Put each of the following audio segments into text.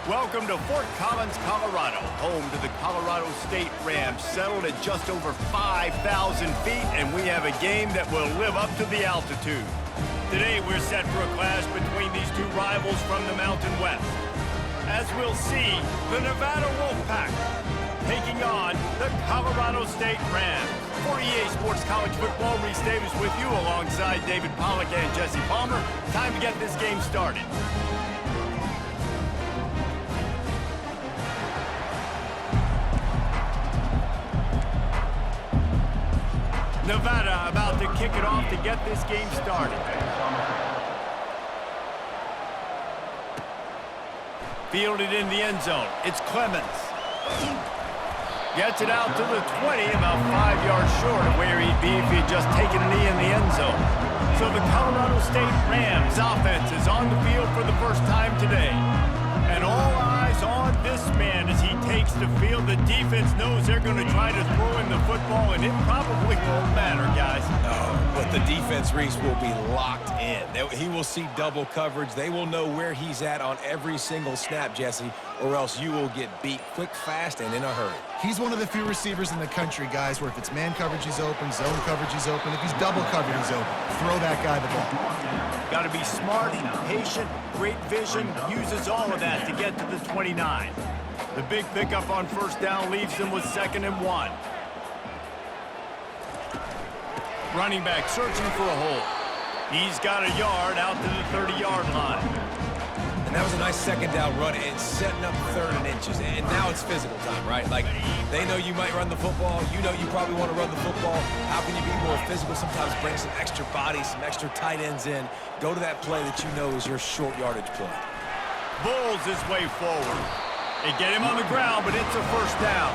Welcome to Fort Collins, Colorado, home to the Colorado State Rams, settled at just over 5,000 feet, and we have a game that will live up to the altitude. Today, we're set for a clash between these two rivals from the Mountain West. As we'll see, the Nevada Wolfpack taking on the Colorado State Rams. For EA Sports College Football, Reese Davis with you alongside David Pollack and Jesse Palmer. Time to get this game started. Nevada about to kick it off to get this game started. Fielded in the end zone. It's Clemens. Gets it out to the 20, about 5 yards short of where he'd be if he'd just taken a knee in the end zone. So the Colorado State Rams offense is on the field for the first time today. And all eyes on this man as he takes the field. The defense knows they're going to try to throw in the football, and it probably won't matter, guys. But the defense, Reese, will be locked in. He will see double coverage. They will know where he's at on every single snap, Jesse, or else you will get beat quick, fast, and in a hurry. He's one of the few receivers in the country, guys, where if it's man coverage, he's open, zone coverage, he's open. If he's double covered, he's open. Throw that guy the ball. Got to be smart, patient, great vision, uses all of that to get to the 29. The big pickup on first down leaves them with 2nd and 1. Running back searching for a hole. He's got a yard out to the 30-yard line. And that was a nice second down run. It's setting up 3rd and inches. And now it's physical time, right? Like, they know you might run the football. You know you probably want to run the football. How can you be more physical? Sometimes bring some extra body, some extra tight ends in. Go to that play that you know is your short yardage play. Bulls his way forward. They get him on the ground, but it's a first down.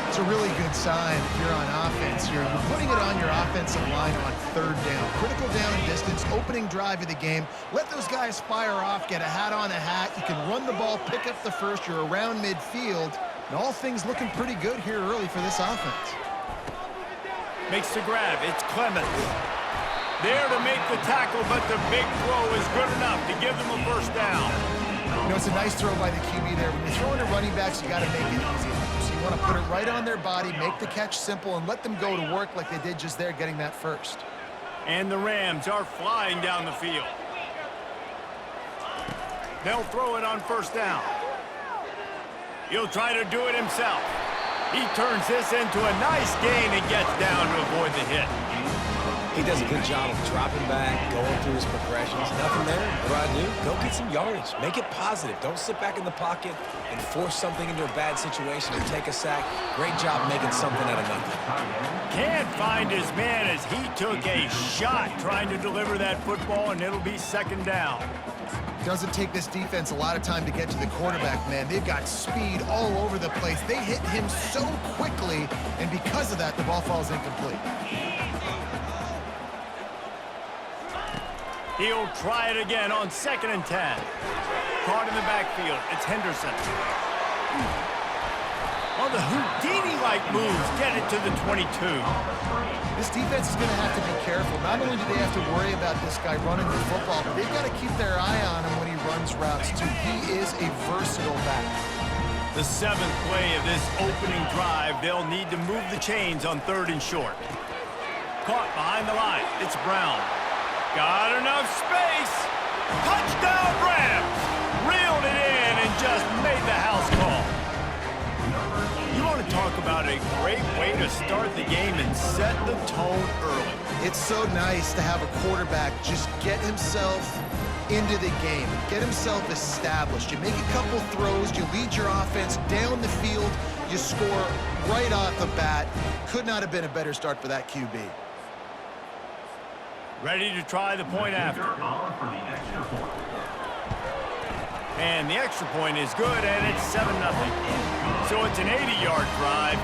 It's a really good sign if you're on offense here. You're putting it on your offensive line on 3rd down. Critical down and distance, opening drive of the game. Let those guys fire off, get a hat on a hat. You can run the ball, pick up the first. You're around midfield. And all things looking pretty good here early for this offense. Makes the grab. It's Clemens. There to make the tackle, but the big throw is good enough to give them a first down. You know, it's a nice throw by the QB there. When you're throwing to running backs, you got to make it easy. So you want to put it right on their body, make the catch simple, and let them go to work like they did just there, getting that first. And the Rams are flying down the field. They'll throw it on first down. He'll try to do it himself. He turns this into a nice gain and gets down to avoid the hit. He does a good job of dropping back, going through his progressions. Nothing there. What do? Go get some yardage. Make it positive. Don't sit back in the pocket and force something into a bad situation or take a sack. Great job making something out of nothing. Can't find his man as he took a shot trying to deliver that football, and it'll be 2nd down. Doesn't take this defense a lot of time to get to the quarterback, man. They've got speed all over the place. They hit him so quickly, and because of that, the ball falls incomplete. He'll try it again on 2nd and 10. Caught in the backfield. It's Henderson. On the Houdini-like moves, get it to the 22. This defense is going to have to be careful. Not only do they have to worry about this guy running the football, but they've got to keep their eye on him when he runs routes, too. He is a versatile back. The 7th play of this opening drive, they'll need to move the chains on 3rd and short. Caught behind the line. It's Brown. Got enough space. Touchdown Rams. Reeled it in and just made the house call. You want to talk about a great way to start the game and set the tone early. It's so nice to have a quarterback just get himself into the game, get himself established. You make a couple throws, you lead your offense down the field, you score right off the bat. Could not have been a better start for that QB. Ready to try the point after. And the extra point is good, and it's 7-0. So it's an 80-yard drive,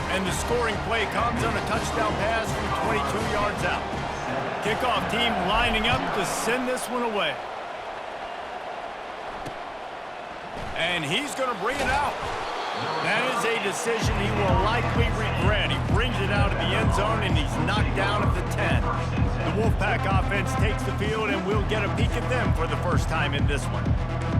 and the scoring play comes on a touchdown pass from 22 yards out. Kickoff team lining up to send this one away. And he's going to bring it out. That is a decision he will likely regret. He brings it out of the end zone, and he's knocked down at the 10. The Wolfpack quarterback offense takes the field, and we'll get a peek at them for the first time in this one.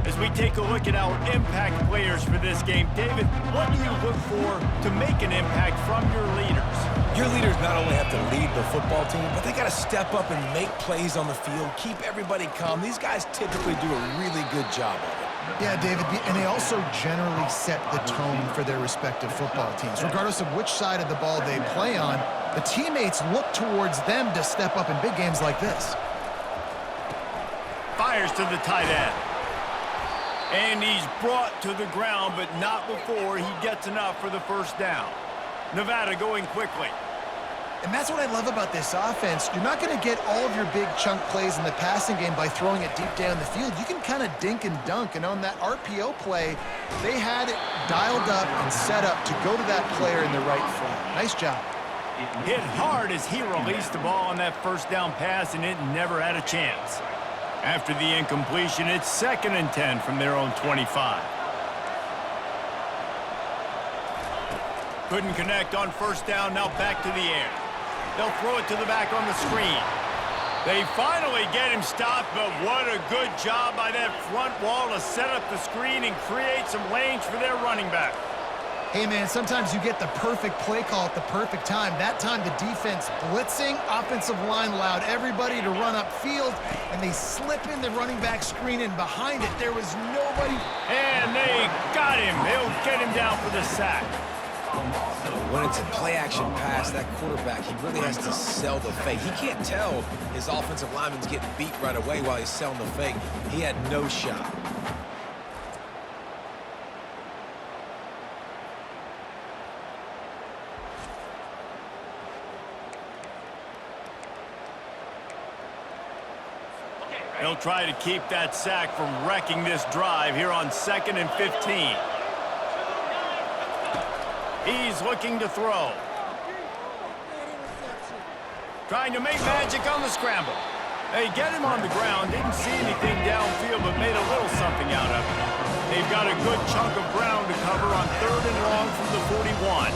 As we take a look at our impact players for this game, David, what do you look for to make an impact from your leaders? Your leaders not only have to lead the football team, but they got to step up and make plays on the field, keep everybody calm. These guys typically do a really good job of it. Yeah, David, and they also generally set the tone for their respective football teams. Regardless of which side of the ball they play on, the teammates look towards them to step up in big games like this. Fires to the tight end. And he's brought to the ground, but not before he gets enough for the first down. Nevada going quickly. And that's what I love about this offense. You're not going to get all of your big chunk plays in the passing game by throwing it deep down the field. You can kind of dink and dunk. And on that RPO play, they had it dialed up and set up to go to that player in the right flat. Nice job. Hit hard as he released the ball on that first down pass, and it never had a chance. After the incompletion, it's 2nd and 10 from their own 25. Couldn't connect on first down, now back to the air. They'll throw it to the back on the screen. They finally get him stopped, but what a good job by that front wall to set up the screen and create some lanes for their running back. Hey, man, sometimes you get the perfect play call at the perfect time. That time the defense blitzing, offensive line allowed everybody to run upfield, and they slip in the running back screen, and behind it there was nobody. And they got him. They'll get him down for the sack. When it's a play-action pass, that quarterback, he really has to sell the fake. He can't tell his offensive lineman's getting beat right away while he's selling the fake. He had no shot. They'll try to keep that sack from wrecking this drive here on 2nd and 15. He's looking to throw. Trying to make magic on the scramble. They get him on the ground, didn't see anything downfield, but made a little something out of it. They've got a good chunk of ground to cover on 3rd and long from the 41.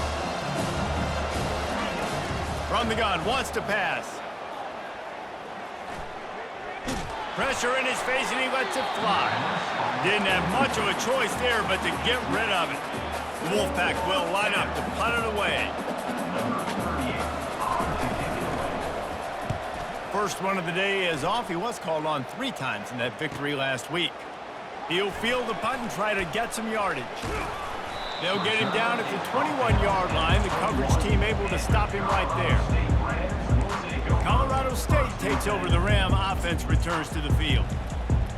From the gun, wants to pass. Pressure in his face, and he lets it fly. Didn't have much of a choice there, but to get rid of it. The Wolfpack will line up to punt it away. First one of the day is off. He was called on 3 times in that victory last week. He'll field the punt and try to get some yardage. They'll get him down at the 21-yard line. The coverage team able to stop him right there. Colorado State takes over the Ram. Offense returns to the field.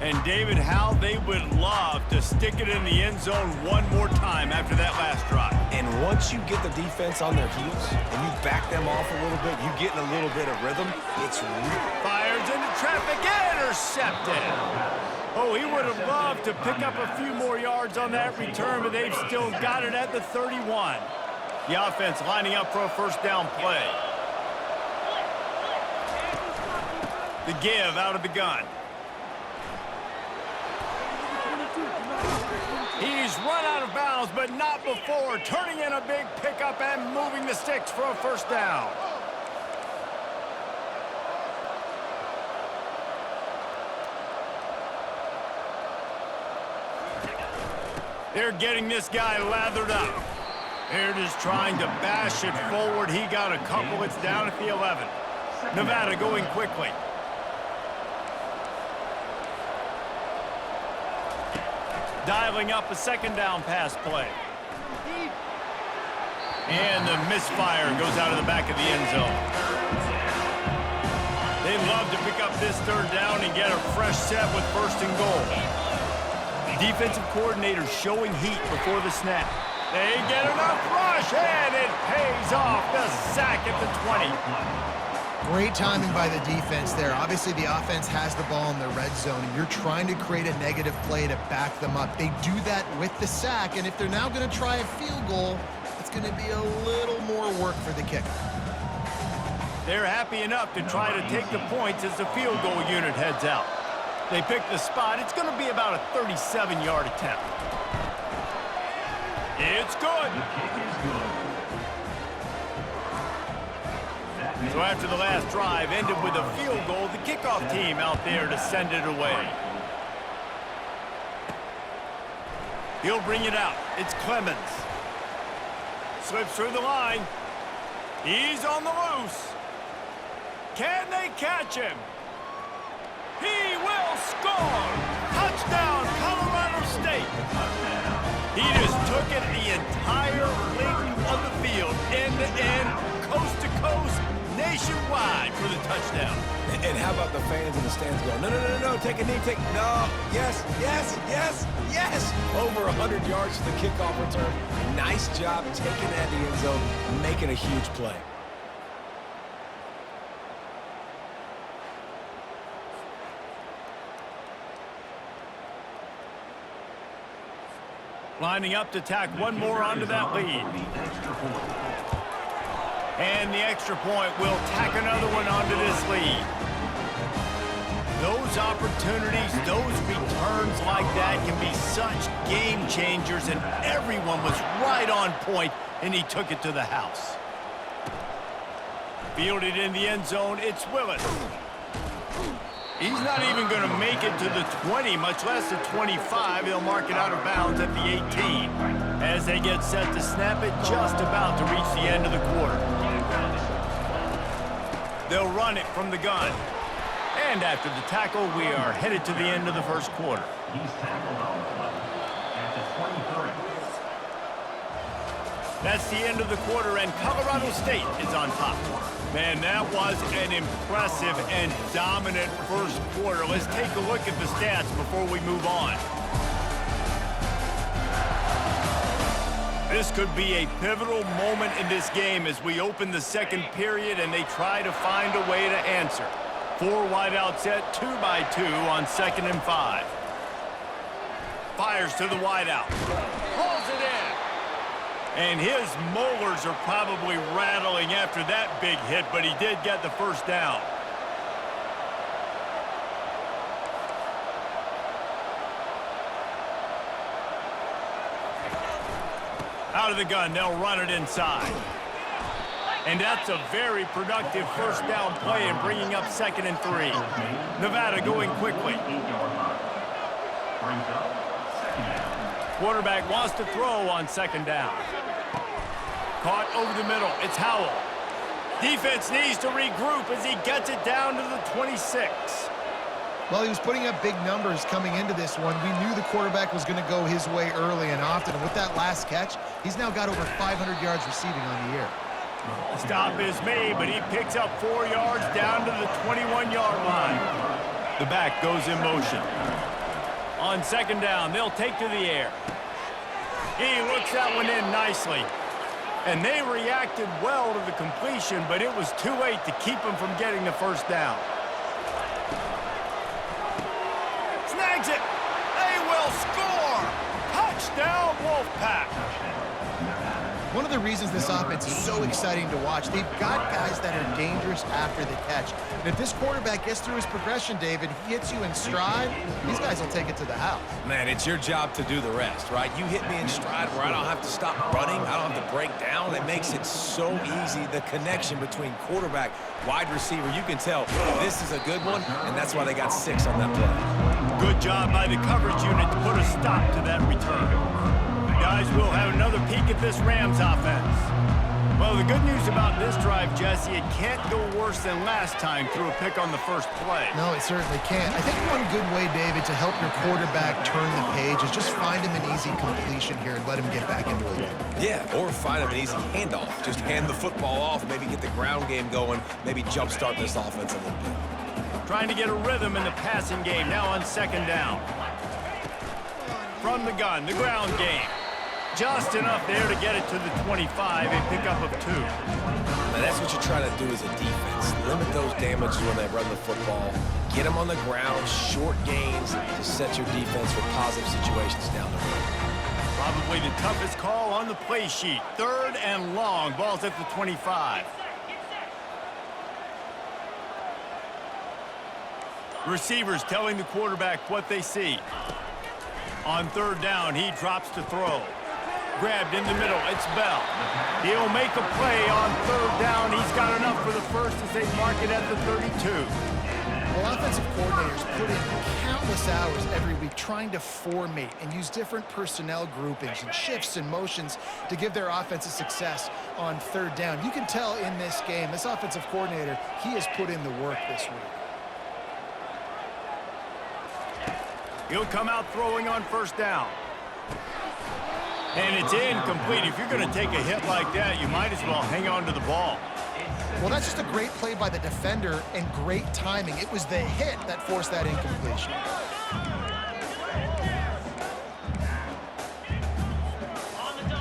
And David, how they would love to stick it in the end zone one more time after that last drive. And once you get the defense on their heels and you back them off a little bit, you get in a little bit of rhythm, it's fires into traffic, intercepted. Oh, he would have loved to pick up a few more yards on that return, but they've still got it at the 31. The offense lining up for a first down play. The give out of the gun. He's run out of bounds, but not before turning in a big pickup and moving the sticks for a first down. They're getting this guy lathered up. They're just trying to bash it forward. He got a couple. It's down at the 11. Nevada going quickly. Dialing up a second down pass play. And the misfire goes out of the back of the end zone. They'd love to pick up this 3rd down and get a fresh set with 1st and goal. Defensive coordinator showing heat before the snap. They get enough rush, and it pays off. The sack at the 20. Great timing by the defense there. Obviously, the offense has the ball in the red zone, and you're trying to create a negative play to back them up. They do that with the sack, and if they're now going to try a field goal, it's going to be a little more work for the kicker. They're happy enough to try to take the points as the field goal unit heads out. They pick the spot. It's going to be about a 37-yard attempt. It's good. So after the last drive ended with a field goal, the kickoff team out there to send it away. He'll bring it out. It's Clemens. Slips through the line. He's on the loose. Can they catch him? He will score! Touchdown, Colorado State! He just took it the entire length of the field, end to end, coast to coast, nationwide for the touchdown. And how about the fans in the stands going, no, take a knee, no, yes. Over 100 yards to the kickoff return. Nice job taking that in the end zone, making a huge play. Lining up to tack one more onto that lead. And the extra point will tack another one onto this lead. Those opportunities, those returns like that can be such game changers, and everyone was right on point, and he took it to the house. Fielded in the end zone, it's Willis. He's not even going to make it to the 20, much less the 25. He'll mark it out of bounds at the 18. As they get set to snap it, just about to reach the end of the quarter. They'll run it from the gun. And after the tackle, we are headed to the end of the first quarter. He's tackled on the play at the 23. That's the end of the quarter, and Colorado State is on top. Man, that was an impressive and dominant first quarter. Let's take a look at the stats before we move on. This could be a pivotal moment in this game as we open the second period and they try to find a way to answer. 4 wide out set, 2 by 2 on 2nd and 5. Fires to the wide out. Pulls it in. And his molars are probably rattling after that big hit, but he did get the first down. Out of the gun, they'll run it inside. And that's a very productive first down play and bringing up 2nd and 3. Nevada going quickly. Quarterback wants to throw on 2nd down. Caught over the middle. It's Howell. Defense needs to regroup as he gets it down to the 26. Well, he was putting up big numbers coming into this one. We knew the quarterback was going to go his way early and often. And with that last catch, he's now got over 500 yards receiving on the year. Stop is made, but he picks up 4 yards down to the 21-yard line. The back goes in motion. On 2nd down, they'll take to the air. He looks that one in nicely. And they reacted well to the completion, but it was too late to keep him from getting the first down. Snags it. They will score. Touchdown, Wolfpack. One of the reasons this offense is so exciting to watch, they've got guys that are dangerous after the catch. And if this quarterback gets through his progression, David, he hits you in stride, these guys will take it to the house. Man, it's your job to do the rest, right? You hit me in stride where I don't have to stop running. I don't have to break down. It makes it so easy. The connection between quarterback, wide receiver, you can tell this is a good one, and that's why they got 6 on that play. Good job by the coverage unit to put a stop to that return. Guys, we'll have another peek at this Rams offense. Well, the good news about this drive, Jesse, it can't go worse than last time through a pick on the first play. No, it certainly can't. I think one good way, David, to help your quarterback turn the page is just find him an easy completion here and let him get back into it. Yeah, or find him an easy handoff. Just hand the football off, maybe get the ground game going, maybe jumpstart this offense a little bit. Trying to get a rhythm in the passing game, now on 2nd down. From the gun, the ground game. Just enough there to get it to the 25, a pickup of 2. Now that's what you're trying to do as a defense. Limit those damages when they run the football. Get them on the ground, short gains to set your defense for positive situations down the road. Probably the toughest call on the play sheet. 3rd and long, ball's at the 25. Receivers telling the quarterback what they see. On 3rd down, he drops to throw. Grabbed in the middle. It's Bell. He'll make a play on third down. He's got enough for the first as they mark it at the 32. Well, offensive coordinators put in countless hours every week trying to formate and use different personnel groupings and shifts and motions to give their offensive success on third down. You can tell in this game, this offensive coordinator, he has put in the work this week. He'll come out throwing on first down. And it's incomplete. If you're going to take a hit like that, you might as well hang on to the ball. Well, that's just a great play by the defender and great timing. It was the hit that forced that incompletion.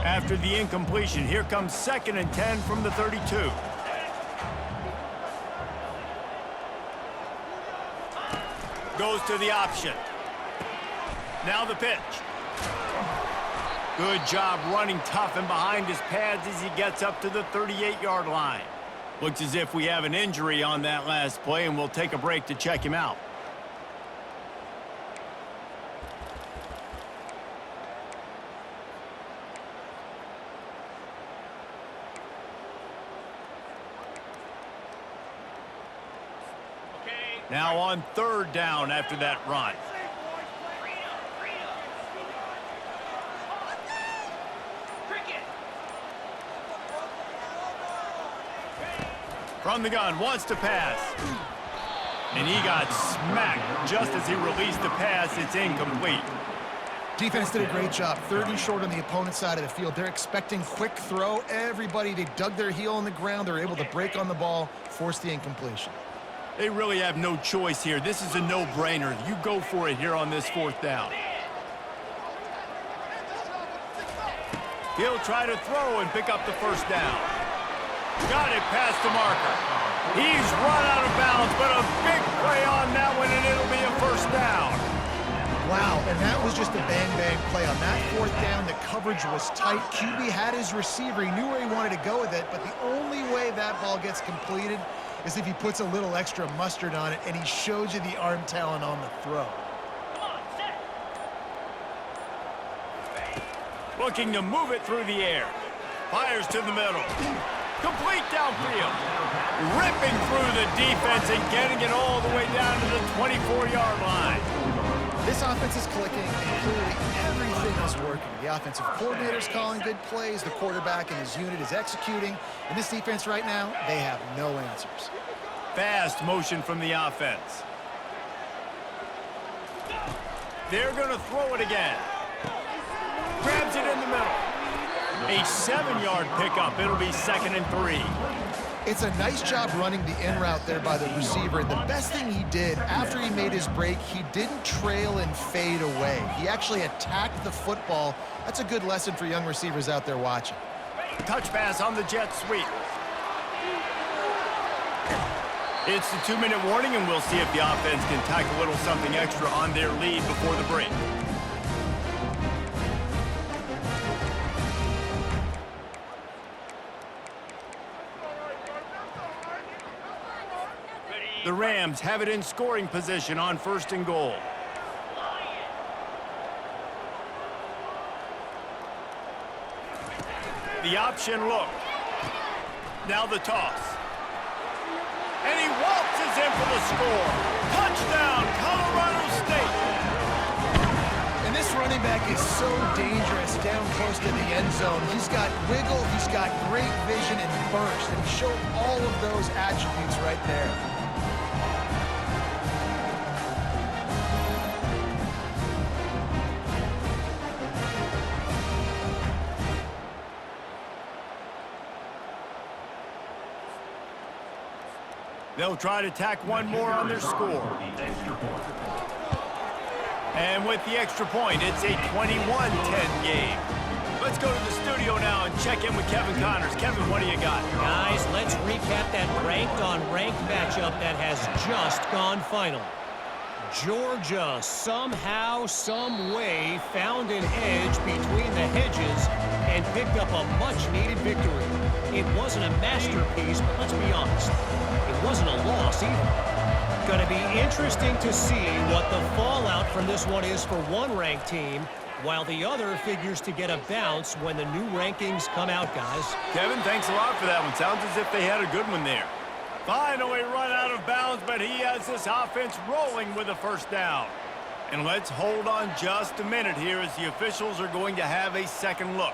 After the incompletion, here comes 2nd and 10 from the 32. Goes to the option. Now the pitch. Good job running tough and behind his pads as he gets up to the 38-yard line. Looks as if we have an injury on that last play, and we'll take a break to check him out. Now on third down after that run. From the gun, wants to pass. And he got smacked just as he released the pass. It's incomplete. Defense did a great job. 30 short on the opponent's side of the field. They're expecting quick throw. Everybody, they dug their heel on the ground. They're able to break on the ball, force the incompletion. They really have no choice here. This is a no-brainer. You go for it here on this fourth down. He'll try to throw and pick up the first down. Got it past the marker. He's run out of bounds, but a big play on that one, and it'll be a first down. Wow, and that was just a bang-bang play. On that fourth down, the coverage was tight. QB had his receiver. He knew where he wanted to go with it, but the only way that ball gets completed is if he puts a little extra mustard on it, and he shows you the arm talent on the throw. Looking to move it through the air. Fires to the middle. Complete downfield. Ripping through the defense and getting it all the way down to the 24-yard line. This offense is clicking, and clearly everything is working. The offensive coordinator's calling good plays. The quarterback and his unit is executing. And this defense right now, they have no answers. Fast motion from the offense. They're going to throw it again. Grabs it in the middle. A 7-yard pickup. It'll be 2nd and 3. It's a nice job running the in route there by the receiver. And the best thing he did after he made his break, he didn't trail and fade away. He actually attacked the football. That's a good lesson for young receivers out there watching. Touch pass on the jet sweep. It's the 2-minute warning, and we'll see if the offense can tack a little something extra on their lead before the break. The Rams have it in scoring position on 1st and goal. The option look. Now the toss. And he waltzes in for the score. Touchdown, Colorado State. And this running back is so dangerous down close to the end zone. He's got wiggle, he's got great vision and burst, and he showed all of those attributes right there. They'll try to tack one more on their score. And with the extra point, it's a 21-10 game. Let's go to the studio now and check in with Kevin Connors. Kevin, what do you got? Guys, let's recap that ranked-on-ranked matchup that has just gone final. Georgia somehow, some way found an edge between the hedges and picked up a much-needed victory. It wasn't a masterpiece, but let's be honest, it wasn't a loss either. Going to be interesting to see what the fallout from this one is for one ranked team while the other figures to get a bounce when the new rankings come out, guys. Kevin, thanks a lot for that one. Sounds as if they had a good one there. Finally run out of bounds, but he has this offense rolling with a first down. And let's hold on just a minute here as the officials are going to have a second look.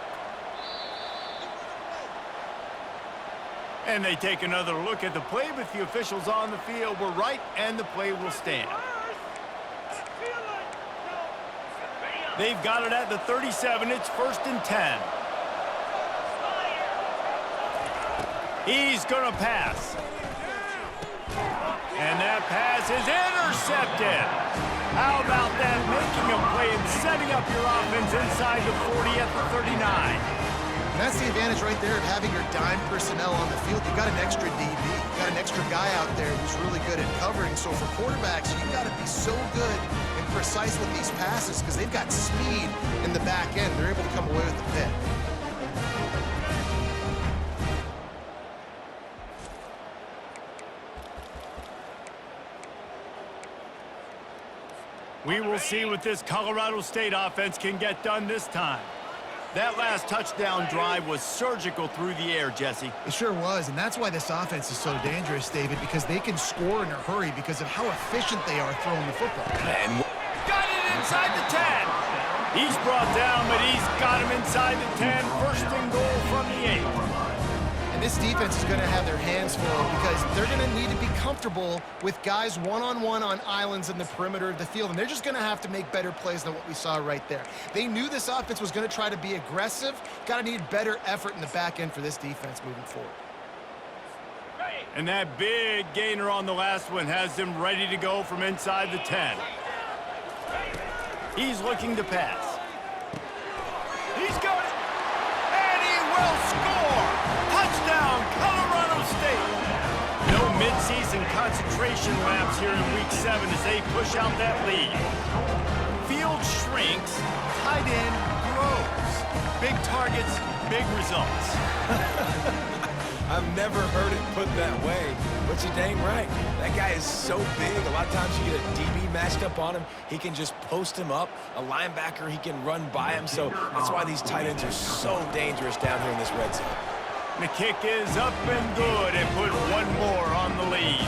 And they take another look at the play, but the officials on the field were right, and the play will stand. They've got it at the 37. It's 1st and 10. He's going to pass. And that pass is intercepted. How about that? Making a play and setting up your offense inside the 40 at the 39. And that's the advantage right there of having your dime personnel on the field. You've got an extra DB. You've got an extra guy out there who's really good at covering. So for quarterbacks, you've got to be so good and precise with these passes because they've got speed in the back end. They're able to come away with the pick. We will see what this Colorado State offense can get done this time. That last touchdown drive was surgical through the air, Jesse. It sure was, and that's why this offense is so dangerous, David, because they can score in a hurry because of how efficient they are throwing the football. And got it inside the 10. He's brought down, but he's got him inside the 10. 1st and goal from the 8. And this defense is going to have their hands full because they're going to need to be comfortable with guys one-on-one on islands in the perimeter of the field, and they're just going to have to make better plays than what we saw right there. They knew this offense was going to try to be aggressive. Got to need better effort in the back end for this defense moving forward. And that big gainer on the last one has them ready to go from inside the 10. He's looking to pass. He's got it. And he will score. Touchdown, Colorado State. No midseason concentration laps here in Week 7 as they push out that lead. Field shrinks, tight end grows. Big targets, big results. I've never heard it put that way, but you're dang right. That guy is so big. A lot of times you get a DB matched up on him. He can just post him up. A linebacker, he can run by him. So that's why these tight ends are so dangerous down here in this red zone. The kick is up and good and put one more on the lead.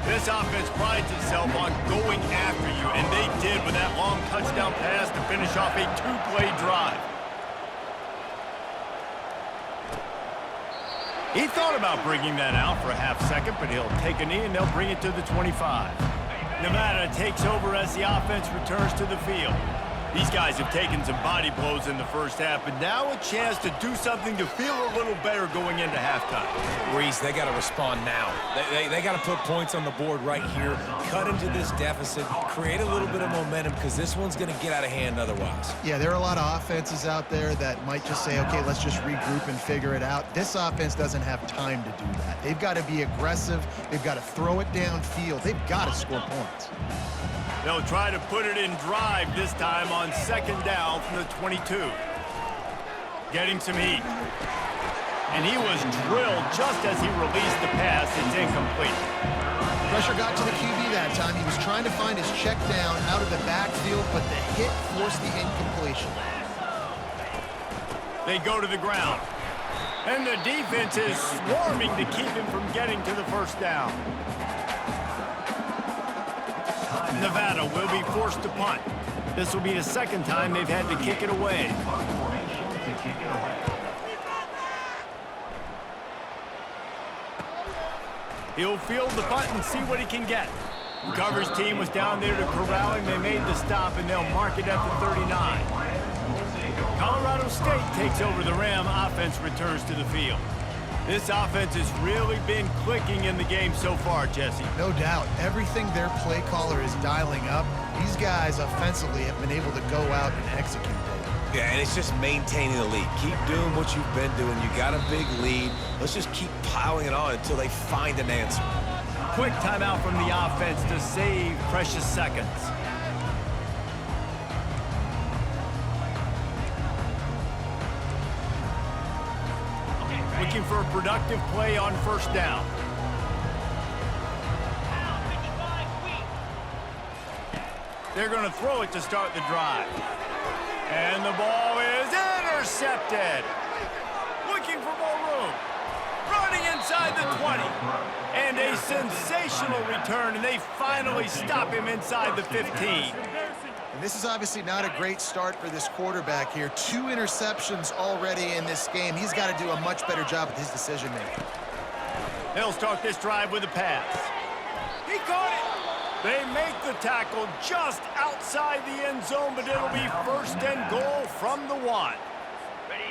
This offense prides itself on going after you, and they did with that long touchdown pass to finish off a 2-play drive. He thought about bringing that out for a half second, but he'll take a knee and they'll bring it to the 25. Nevada takes over as the offense returns to the field. These guys have taken some body blows in the first half, but now a chance to do something to feel a little better going into halftime. Reese, they got to respond now. They got to put points on the board right here, cut into this deficit, create a little bit of momentum because this one's going to get out of hand otherwise. Yeah, there are a lot of offenses out there that might just say, okay, let's just regroup and figure it out. This offense doesn't have time to do that. They've got to be aggressive. They've got to throw it downfield. They've got to score points. They'll try to put it in drive this time on 2nd down from the 22. Getting some heat. And he was drilled just as he released the pass. It's incomplete. Pressure got to the QB that time. He was trying to find his check down out of the backfield, but the hit forced the incompletion. They go to the ground. And the defense is swarming to keep him from getting to the 1st down. Nevada will be forced to punt. This will be the 2nd time they've had to kick it away. He'll field the punt and see what he can get. The coverage team was down there to corral him. They made the stop, and they'll mark it at the 39. Colorado State takes over the Ram. Offense returns to the field. This offense has really been clicking in the game so far, Jesse. No doubt. Everything their play caller is dialing up, these guys offensively have been able to go out and execute it. Yeah, and it's just maintaining the lead. Keep doing what you've been doing. You got a big lead. Let's just keep piling it on until they find an answer. Quick timeout from the offense to save precious seconds. Looking for a productive play on 1st down. They're going to throw it to start the drive. And the ball is intercepted. Looking for more room. Running inside the 20. And a sensational return, and they finally stop him inside the 15. And this is obviously not a great start for this quarterback here. 2 interceptions already in this game. He's got to do a much better job with his decision-making. They'll start this drive with a pass. He caught it. They make the tackle just outside the end zone, but it'll be 1st and goal from the 1.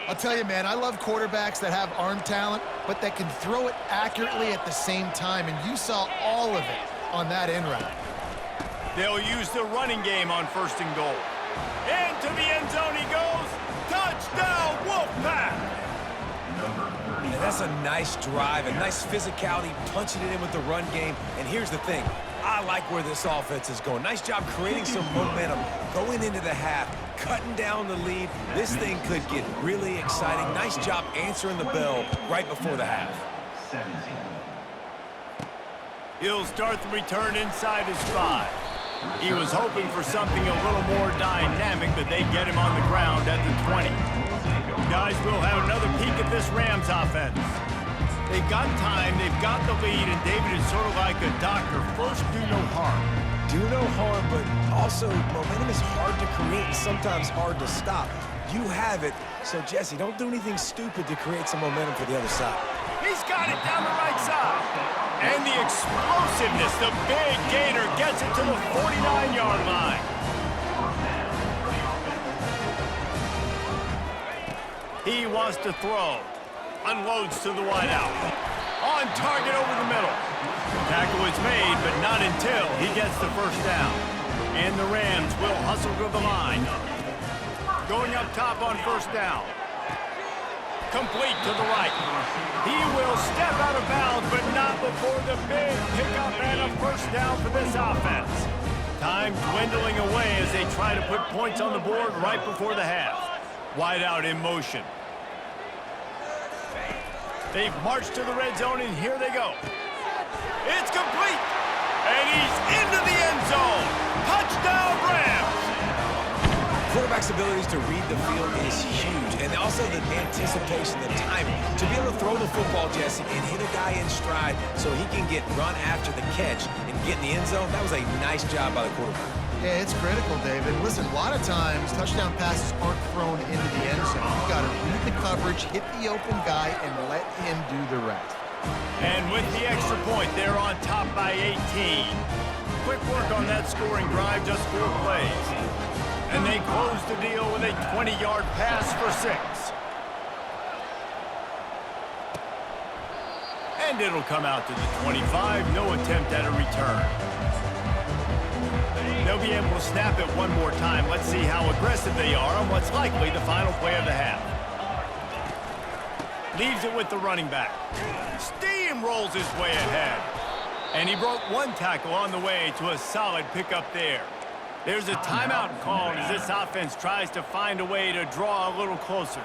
I'll tell you, man, I love quarterbacks that have arm talent, but that can throw it accurately at the same time, and you saw all of it on that end route. They'll use the running game on 1st and goal. Into the end zone he goes. Touchdown, Wolfpack! And that's a nice drive, a nice physicality, punching it in with the run game. And here's the thing. I like where this offense is going. Nice job creating some momentum, going into the half, cutting down the lead. This thing could get really exciting. Nice job answering the bell right before the half. He'll start the return inside his 5. He was hoping for something a little more dynamic, but they get him on the ground at the 20. Guys, we'll have another peek at this Rams offense. They've got time, they've got the lead, and David is sort of like a doctor. First, do no harm. Do no harm, but also momentum is hard to create and sometimes hard to stop. You have it, so Jesse, don't do anything stupid to create some momentum for the other side. He's got it down the right side. And the explosiveness, the big gainer gets it to the 49-yard line. He wants to throw. Unloads to the wideout. On target over the middle. Tackle is made, but not until he gets the 1st down. And the Rams will hustle to the line. Going up top on 1st down. Complete to the right. He will step out of bounds, but not before the big pickup and a 1st down for this offense. Time dwindling away as they try to put points on the board right before the half. Wide out in motion. They've marched to the red zone, and here they go. It's complete, and he's into the end zone. Touchdown, Rams! Quarterback's abilities to read the field is huge, and also the anticipation, the timing. To be able to throw the football, Jesse, and hit a guy in stride so he can get run after the catch and get in the end zone, that was a nice job by the quarterback. Yeah, it's critical, David. Listen, a lot of times, touchdown passes aren't thrown into the end zone. You've got to read the coverage, hit the open guy, and let him do the rest. And with the extra point, they're on top by 18. Quick work on that scoring drive, just 4 plays. And they close the deal with a 20-yard pass for 6. And it'll come out to the 25. No attempt at a return. They'll be able to snap it one more time. Let's see how aggressive they are on what's likely the final play of the half. Leaves it with the running back. Steamrolls his way ahead. And he broke 1 tackle on the way to a solid pickup there. There's a timeout called as this offense tries to find a way to draw a little closer.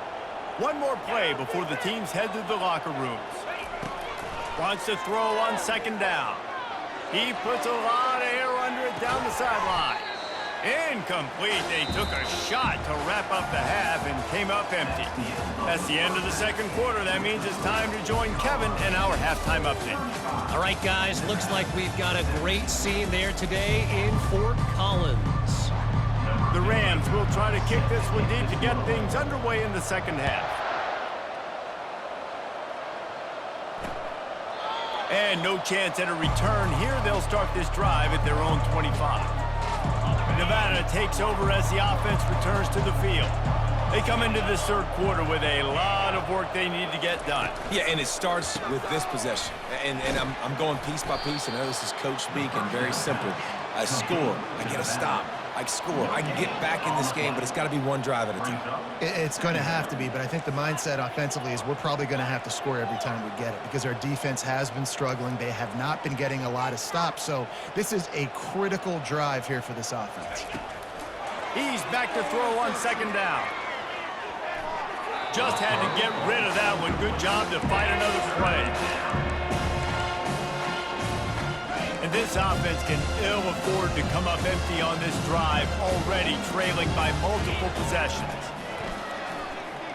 One more play before the teams head to the locker rooms. Wants to throw on 2nd down. He puts a lot of air under it down the sideline. Incomplete. They took a shot to wrap up the half and came up empty. That's the end of the 2nd quarter. That means it's time to join Kevin in our halftime update. All right, guys, looks like we've got a great scene there today in Fort Collins. The Rams will try to kick this one deep to get things underway in the 2nd half. And no chance at a return here. They'll start this drive at their own 25. Nevada takes over as the offense returns to the field. They come into this 3rd quarter with a lot of work they need to get done. Yeah, and it starts with this possession. And I'm going piece by piece. I know this is coach speak and very simple. I score. I get a stop. I score. I can get back in this game, but it's got to be one drive at a time. It's going to have to be, but I think the mindset offensively is we're probably going to have to score every time we get it because our defense has been struggling. They have not been getting a lot of stops, so this is a critical drive here for this offense. He's back to throw on 2nd down. Just had to get rid of that one. Good job to fight another play. And And this offense can ill afford to come up empty on this drive, already trailing by multiple possessions.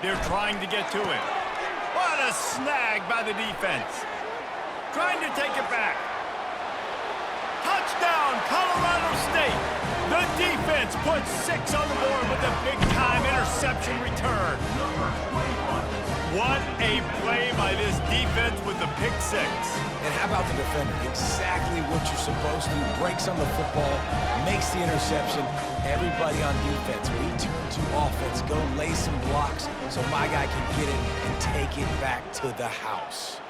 They're trying to get to it. What a snag by the defense. Trying to take it back. Touchdown, Colorado State. The defense puts 6 on the board with a big-time interception return. What a play by this defense with the pick 6. And how about the defender? Exactly what you're supposed to. Breaks on the football, makes the interception. Everybody on defense, we turn to offense. Go lay some blocks so my guy can get it and take it back to the house.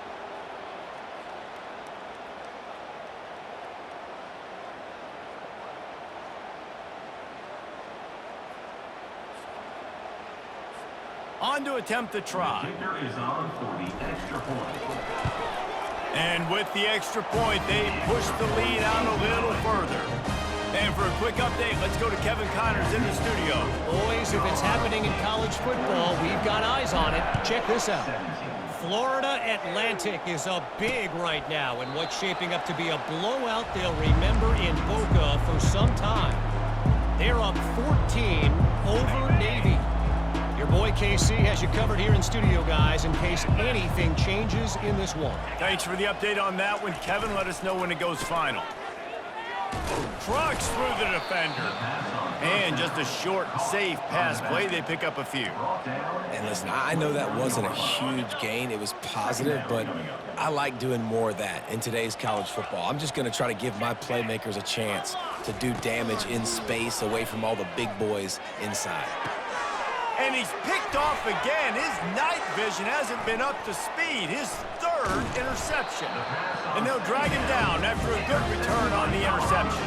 On to attempt the try. Kicker is on for the extra point. And with the extra point, they push the lead out a little further. And for a quick update, let's go to Kevin Connors in the studio. Boys, if it's happening in college football, we've got eyes on it. Check this out. Florida Atlantic is up big right now in what's shaping up to be a blowout they'll remember in Boca for some time. They're up 14 over Navy. Your boy KC has you covered here in studio, guys, in case anything changes in this one. Thanks for the update on that one, Kevin. Let us know when it goes final. Trucks through the defender. And just a short, safe pass play. They pick up a few. And listen, I know that wasn't a huge gain. It was positive, but I like doing more of that in today's college football. I'm just going to try to give my playmakers a chance to do damage in space away from all the big boys inside. And he's picked off again. His night vision hasn't been up to speed. His 3rd interception. And they'll drag him down after a good return on the interception.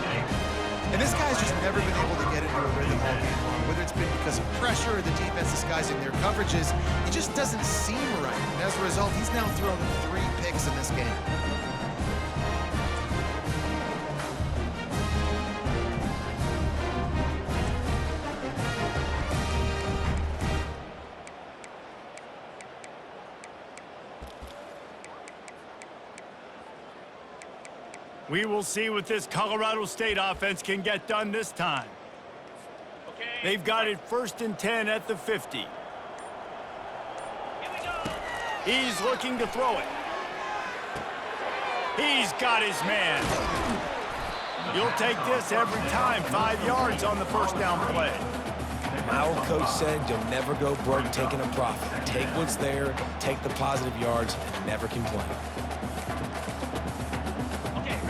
And this guy's just never been able to get into a rhythm all game long. Whether it's been because of pressure or the defense disguising their coverages, it just doesn't seem right. And as a result, he's now thrown 3 picks in this game. We will see what this Colorado State offense can get done this time. They've got it 1st and 10 at the 50. He's looking to throw it. He's got his man. You'll take this every time. 5 yards on the 1st down play. My old coach said you'll never go broke taking a profit. Take what's there, take the positive yards, and never complain.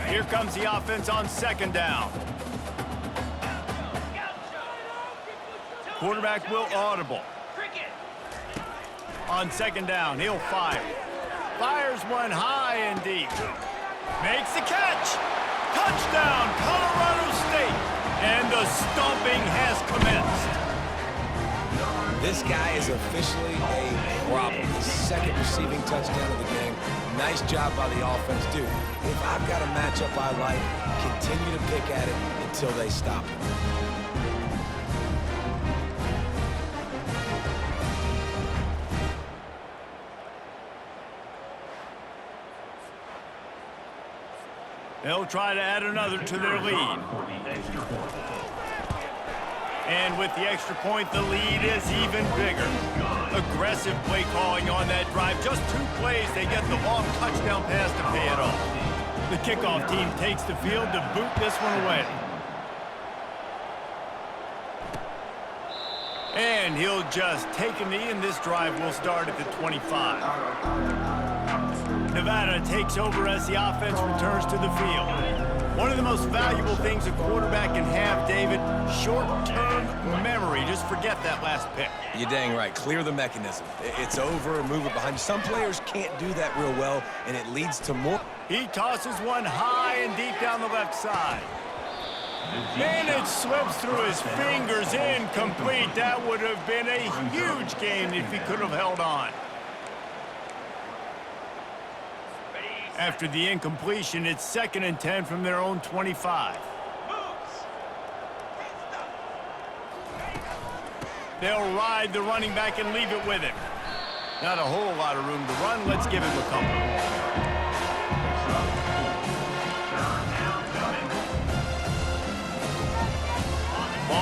Here comes the offense on 2nd down. Quarterback will audible. On 2nd down, he'll fire. Fires one high and deep. Makes the catch. Touchdown, Colorado State. And the stomping has commenced. This guy is officially a problem. His 2nd receiving touchdown of the game. Nice job by the offense, dude. If I've got a matchup I like, continue to pick at it until they stop him. They'll try to add another to their lead. And with the extra point, the lead is even bigger. Aggressive play calling on that drive. Just 2 plays, they get the long touchdown pass to pay it off. The kickoff team takes the field to boot this one away. And he'll just take a knee, and this drive will start at the 25. Nevada takes over as the offense returns to the field. One of the most valuable things a quarterback can have, David, short-term memory. Just forget that last pick. You're dang right. Clear the mechanism. It's over, move it behind you. Some players can't do that real well, and it leads to more. He tosses one high and deep down the left side. And it slips through his fingers, incomplete. That would have been a huge gain if he could have held on. After the incompletion, it's 2nd and 10 from their own 25. They'll ride the running back and leave it with him. Not a whole lot of room to run. Let's give him a couple.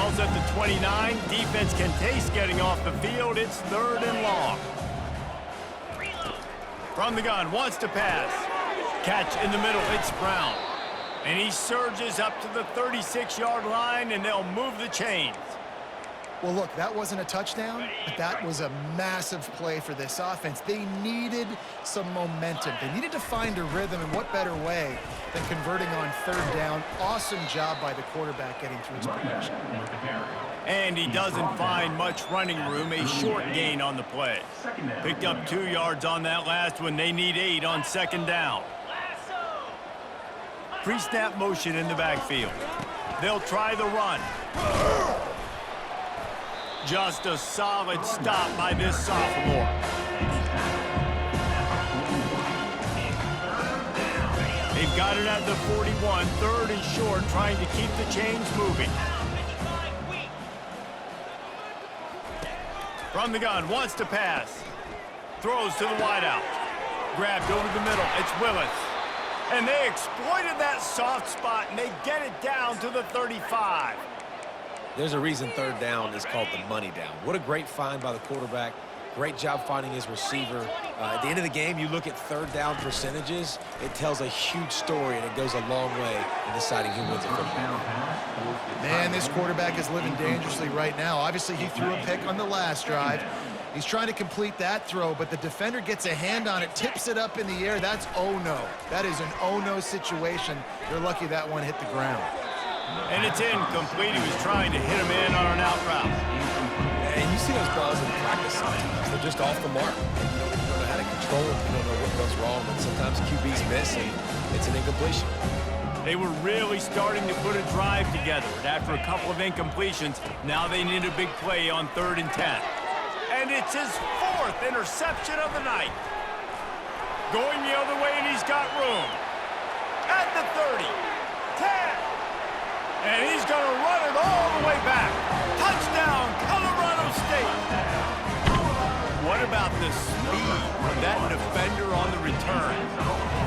Ball's at the 29. Defense can taste getting off the field. It's 3rd and long. From the gun, wants to pass. Catch in the middle, it's Brown. And he surges up to the 36-yard line, and they'll move the chains. Well, look, that wasn't a touchdown, but that was a massive play for this offense. They needed some momentum. They needed to find a rhythm, and what better way than converting on 3rd down. Awesome job by the quarterback getting through his progression. And he doesn't find much running room, a short gain on the play. Picked up 2 yards on that last one. They need 8 on 2nd down. Pre-snap motion in the backfield. They'll try the run. Just a solid stop by this sophomore. They've got it at the 41, 3rd and short, trying to keep the chains moving. From the gun, wants to pass. Throws to the wideout. Grabbed over the middle, it's Willis. And they exploited that soft spot, and they get it down to the 35. There's a reason 3rd down is called the money down. What a great find by the quarterback. Great job finding his receiver. At the end of the game, you look at 3rd down percentages. It tells a huge story, and it goes a long way in deciding who wins a football. Man, this quarterback is living dangerously right now. Obviously, he threw a pick on the last drive. He's trying to complete that throw, but the defender gets a hand on it, tips it up in the air. That's oh-no. That is an oh-no situation. They're lucky that one hit the ground. And it's incomplete. He was trying to hit him in on an out route. And you see those balls in practice sometimes. They're just off the mark. You don't know how to control them. You don't know what goes wrong. But sometimes QBs miss, and it's an incompletion. They were really starting to put a drive together. After a couple of incompletions, now they need a big play on 3rd and 10. And it's his 4th interception of the night. Going the other way, and he's got room. At the 30, 10. And he's going to run it all the way back. Touchdown, Colorado State. What about the speed from that defender on the return?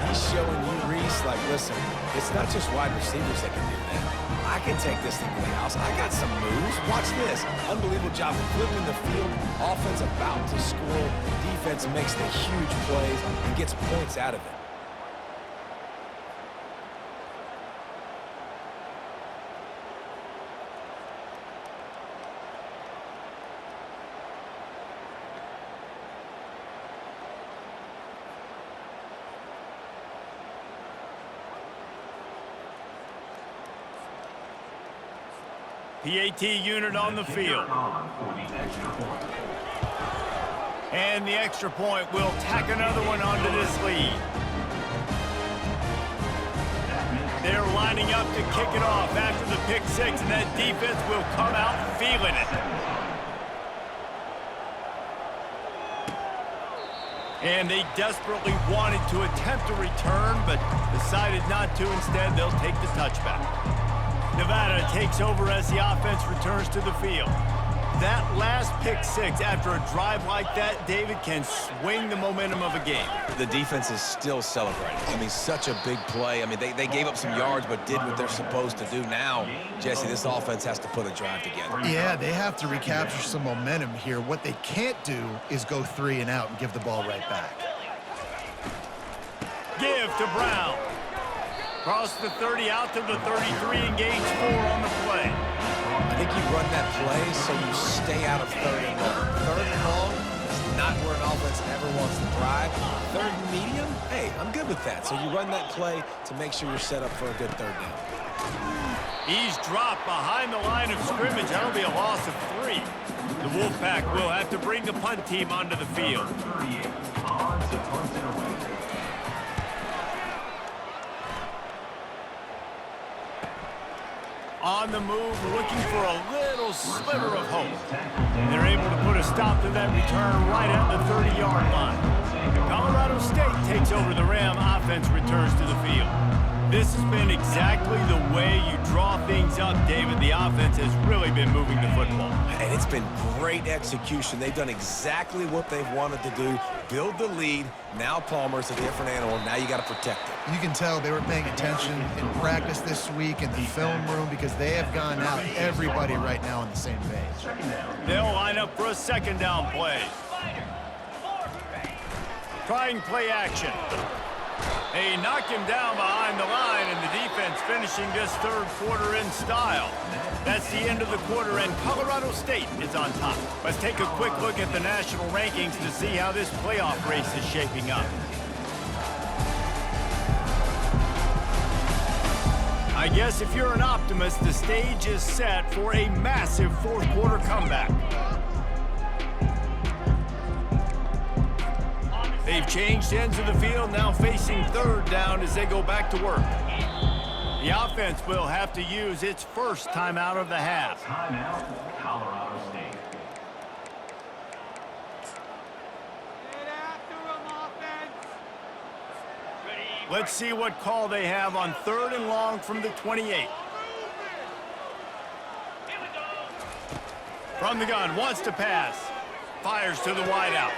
He's showing you, Reese, like, listen, it's not just wide receivers that can do that. I can take this thing to the house. I got some moves. Watch this. Unbelievable job of flipping the field. Offense about to score. Defense makes the huge plays and gets points out of it. PAT unit on the field. And the extra point will tack another one onto this lead. They're lining up to kick it off after the pick 6, and that defense will come out feeling it. And they desperately wanted to attempt a return, but decided not to. Instead, they'll take the touchback. Nevada takes over as the offense returns to the field. That last pick 6 after a drive like that, David, can swing the momentum of a game. The defense is still celebrating. I mean, such a big play. I mean, they gave up some yards but did what they're supposed to do. Now, Jesse, this offense has to put a drive together. Yeah, they have to recapture some momentum here. What they can't do is go 3 and out and give the ball right back. Give to Brown. Cross the 30 out to the 33 and gains 4 on the play. I think you run that play so you stay out of 3rd and long. 3rd and long is not where an offense ever wants to drive. 3rd and medium, hey, I'm good with that. So you run that play to make sure you're set up for a good 3rd down. He's dropped behind the line of scrimmage. That'll be a loss of 3. The Wolfpack will have to bring the punt team onto the field. On the move, looking for a little sliver of hope. They're able to put a stop to that return right at the 30-yard line. Colorado State takes over the Ram. Offense returns to the field. This has been exactly the way you draw things up, David, the offense has really been moving the football. And it's been great execution. They've done exactly what they've wanted to do. Build the lead. Now Palmer's a different animal. Now you got to protect it. You can tell they were paying attention in practice this week in the film room because they have gone out, everybody right now on the same page. They'll line up for a second down play. Trying play action. They knock him down behind the line, and the defense finishing this third quarter in style. That's the end of the quarter, and Colorado State is on top. Let's take a quick look at the national rankings to see how this playoff race is shaping up. I guess if you're an optimist, the stage is set for a massive fourth quarter comeback. They've changed ends of the field, now facing third down as they go back to work. The offense will have to use its first timeout of the half. Timeout, Colorado State. Let's see what call they have on third and long from the 28. From the gun, wants to pass. Fires to the wideout.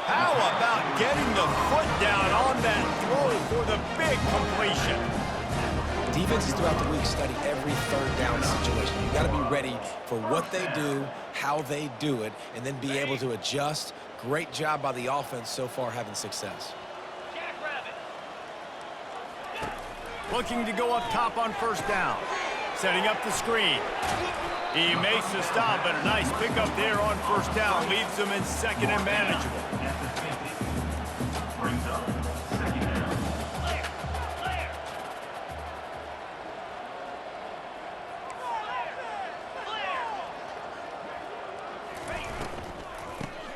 How about getting the foot down on that throw for the big completion? Defenses throughout the week study every third down situation. You got to be ready for what they do, how they do it, and then be able to adjust. Great job by the offense so far having success. Looking to go up top on first down. Setting up the screen. He makes the stop, but a nice pickup there on first down. Leaves them in second and manageable. Brings up second down.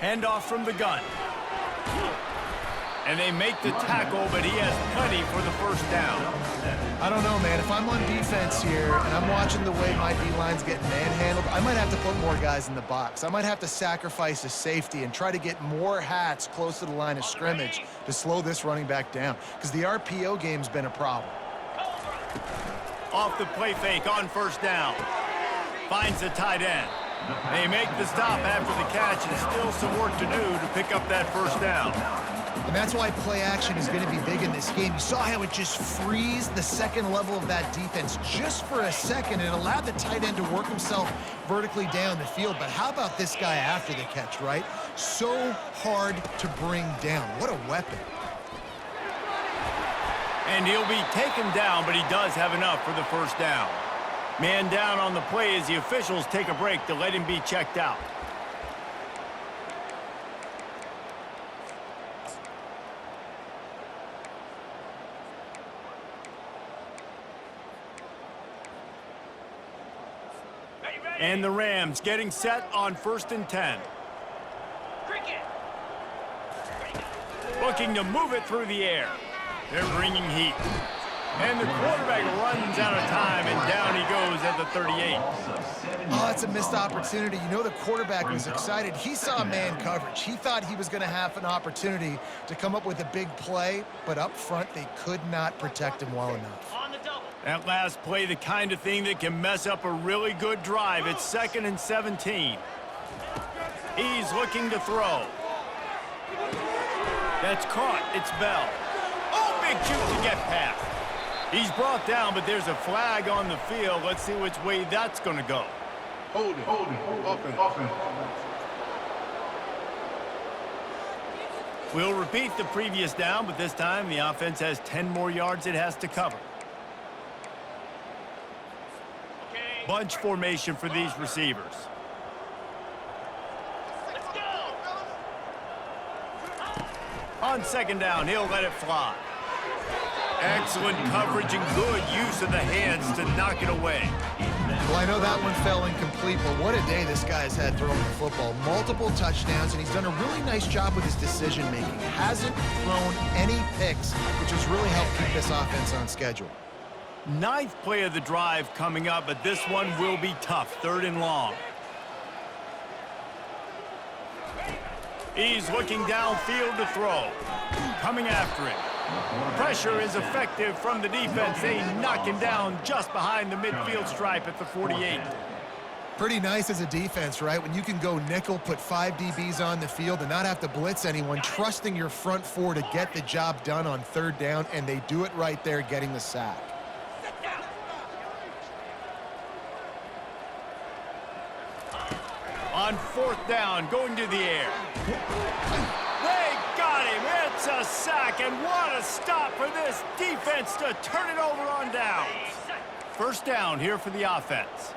Handoff from the gun. And they make the tackle, but he has plenty for the first down. I don't know, man. If I'm on defense here and I'm watching the way my D-line's getting manhandled, I might have to put more guys in the box. I might have to sacrifice a safety and try to get more hats close to the line of scrimmage to slow this running back down because the RPO game's been a problem. Off the play fake on first down. Finds the tight end. They make the stop after the catch, and still some work to do to pick up that first down. And that's why play action is going to be big in this game. You saw how it just frees the second level of that defense just for a second. It allowed the tight end to work himself vertically down the field. But how about this guy after the catch, right? So hard to bring down. What a weapon. And he'll be taken down, but he does have enough for the first down. Man down on the play as the officials take a break to let him be checked out. And the Rams getting set on 1st and 10. Looking to move it through the air. They're bringing heat. And the quarterback runs out of time, and down he goes at the 38. Oh, it's a missed opportunity. You know the quarterback was excited. He saw man coverage. He thought he was going to have an opportunity to come up with a big play, but up front they could not protect him well enough. That last play, the kind of thing that can mess up a really good drive. It's 2nd and 17. He's looking to throw. That's caught. It's Bell. Oh, big shoot to get past. He's brought down, but there's a flag on the field. Let's see which way that's going to go. Hold it. Offense. We'll repeat the previous down, but this time the offense has 10 more yards it has to cover. Bunch formation for these receivers. On 2nd down, he'll let it fly. Excellent coverage and good use of the hands to knock it away. Well, I know that one fell incomplete, but what a day this guy's had throwing the football. Multiple touchdowns, and he's done a really nice job with his decision-making. Hasn't thrown any picks, which has really helped keep this offense on schedule. 9th play of the drive coming up, but this one will be tough. 3rd and long. He's looking downfield to throw. Coming after it. Pressure is effective from the defense. They knock him down just behind the midfield stripe at the 48. Pretty nice as a defense, right? When you can go nickel, put 5 DBs on the field and not have to blitz anyone, trusting your front four to get the job done on third down, and they do it right there, getting the sack. On fourth down, going to the air. They got him. It's a sack, and what a stop for this defense to turn it over on downs. First down here for the offense.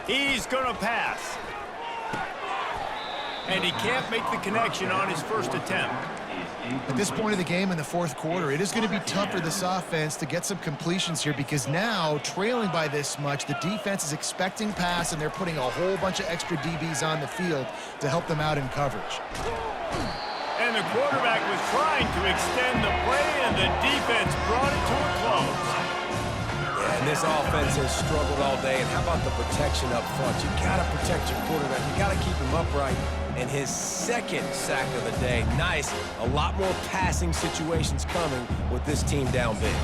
He's going to pass. And he can't make the connection on his first attempt. At this point of the game in the fourth quarter, it is going to be tough for this offense to get some completions here because now, trailing by this much, the defense is expecting pass, and they're putting a whole bunch of extra DBs on the field to help them out in coverage. And the quarterback was trying to extend the play, and the defense brought it to a close. Yeah, and this offense has struggled all day. And how about the protection up front? You got to protect your quarterback. You got to keep him upright. And his second sack of the day. Nice. A lot more passing situations coming with this team down big.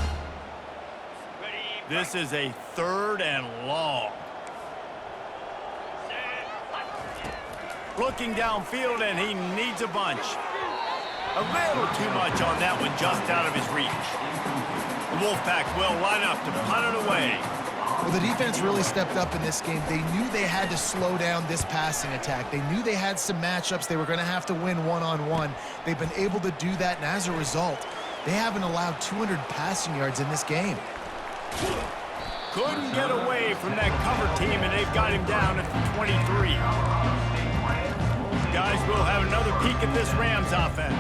This is a third and long. Looking downfield, and he needs a bunch. A little too much on that one, just out of his reach. The Wolfpack will line up to punt it away. Well, the defense really stepped up in this game. They knew they had to slow down this passing attack. They knew they had some matchups they were going to have to win one-on-one. They've been able to do that, and as a result, they haven't allowed 200 passing yards in this game. Couldn't get away from that cover team, and they've got him down at the 23. Guys, we'll have another peek at this Rams offense.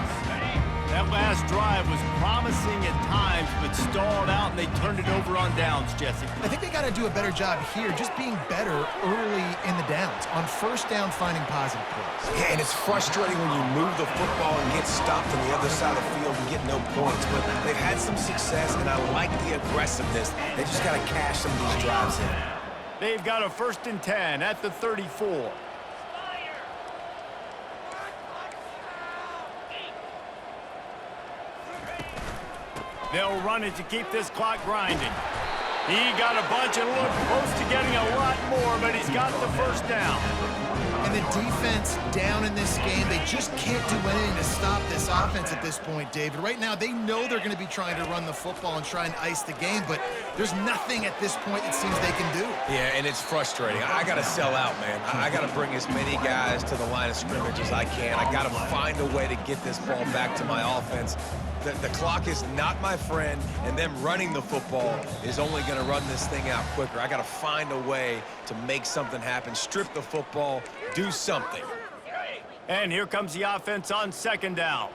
That last drive was promising at times, but stalled out, and they turned it over on downs, Jesse. I think they got to do a better job here, just being better early in the downs. On first down, finding positive plays. Yeah, and it's frustrating when you move the football and get stopped on the other side of the field and get no points. But they've had some success, and I like the aggressiveness. They just got to cash some of these drives in. They've got a 1st and 10 at the 34. They'll run it to keep this clock grinding. He got a bunch and looked close to getting a lot more, but he's got the first down. And the defense down in this game, they just can't do anything to stop this offense at this point, David. Right now, they know they're going to be trying to run the football and try and ice the game, but there's nothing at this point it seems they can do. Yeah, and it's frustrating. I got to sell out, man. I got to bring as many guys to the line of scrimmage as I can. I got to find a way to get this ball back to my offense. The clock is not my friend, and them running the football is only going to run this thing out quicker. I got to find a way to make something happen, strip the football, do something. And here comes the offense on 2nd down.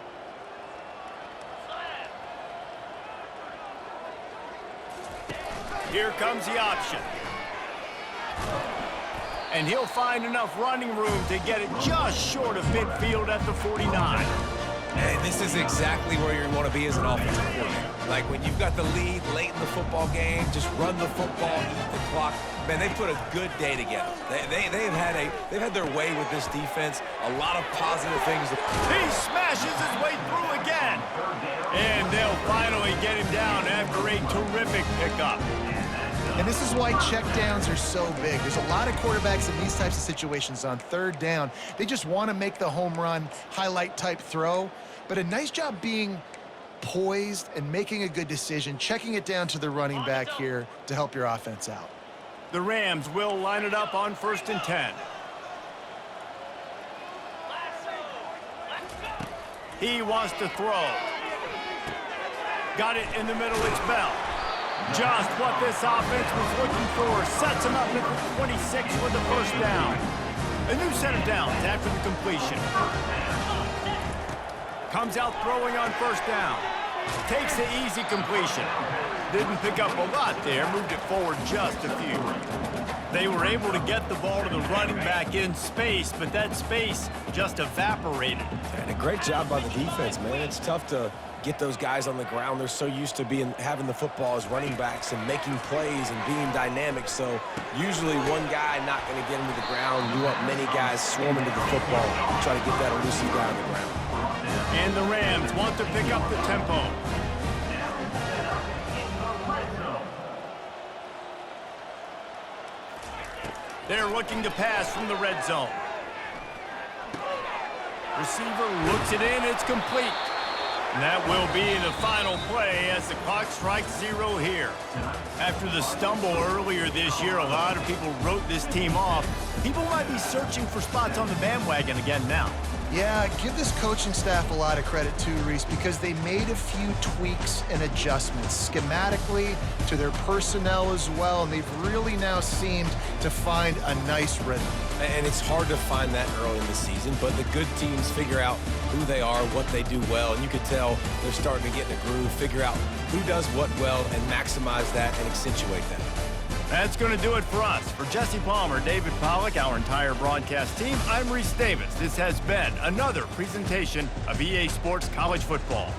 Here comes the option. And he'll find enough running room to get it just short of midfield at the 49. And this is exactly where you want to be as an offensive coordinator. Like when you've got the lead late in the football game, just run the football, eat the clock. Man, they put a good day together. They've had their way with this defense. A lot of positive things. He smashes his way through again. And they'll finally get him down after a terrific pickup. And this is why checkdowns are so big. There's a lot of quarterbacks in these types of situations on 3rd down. They just want to make the home run, highlight-type throw. But a nice job being poised and making a good decision, checking it down to the running back here to help your offense out. The Rams will line it up on 1st and 10. He wants to throw. Got it in the middle, it's Bell. Just what this offense was looking for. Sets him up at the 26 for the first down. A new set of downs after the completion. Comes out throwing on 1st down. Takes the easy completion. Didn't pick up a lot there. Moved it forward just a few. They were able to get the ball to the running back in space, but that space just evaporated. And a great job by the defense, man. It's tough to get those guys on the ground. They're so used to having the football as running backs and making plays and being dynamic. So usually one guy not going to get him to the ground. You want many guys swarming to the football, try to get that elusive guy on the ground. And the Rams want to pick up the tempo. They're looking to pass from the red zone. Receiver looks it in. It's complete. And that will be the final play as the clock strikes 0 here. After the stumble earlier this year, a lot of people wrote this team off. People might be searching for spots on the bandwagon again now. Yeah, give this coaching staff a lot of credit too, Reese, because they made a few tweaks and adjustments schematically to their personnel as well, and they've really now seemed to find a nice rhythm. And it's hard to find that early in the season, but the good teams figure out who they are, what they do well, and you can tell they're starting to get in a groove, figure out who does what well, and maximize that and accentuate that. That's going to do it for us. For Jesse Palmer, David Pollack, our entire broadcast team, I'm Reese Davis. This has been another presentation of EA Sports College Football.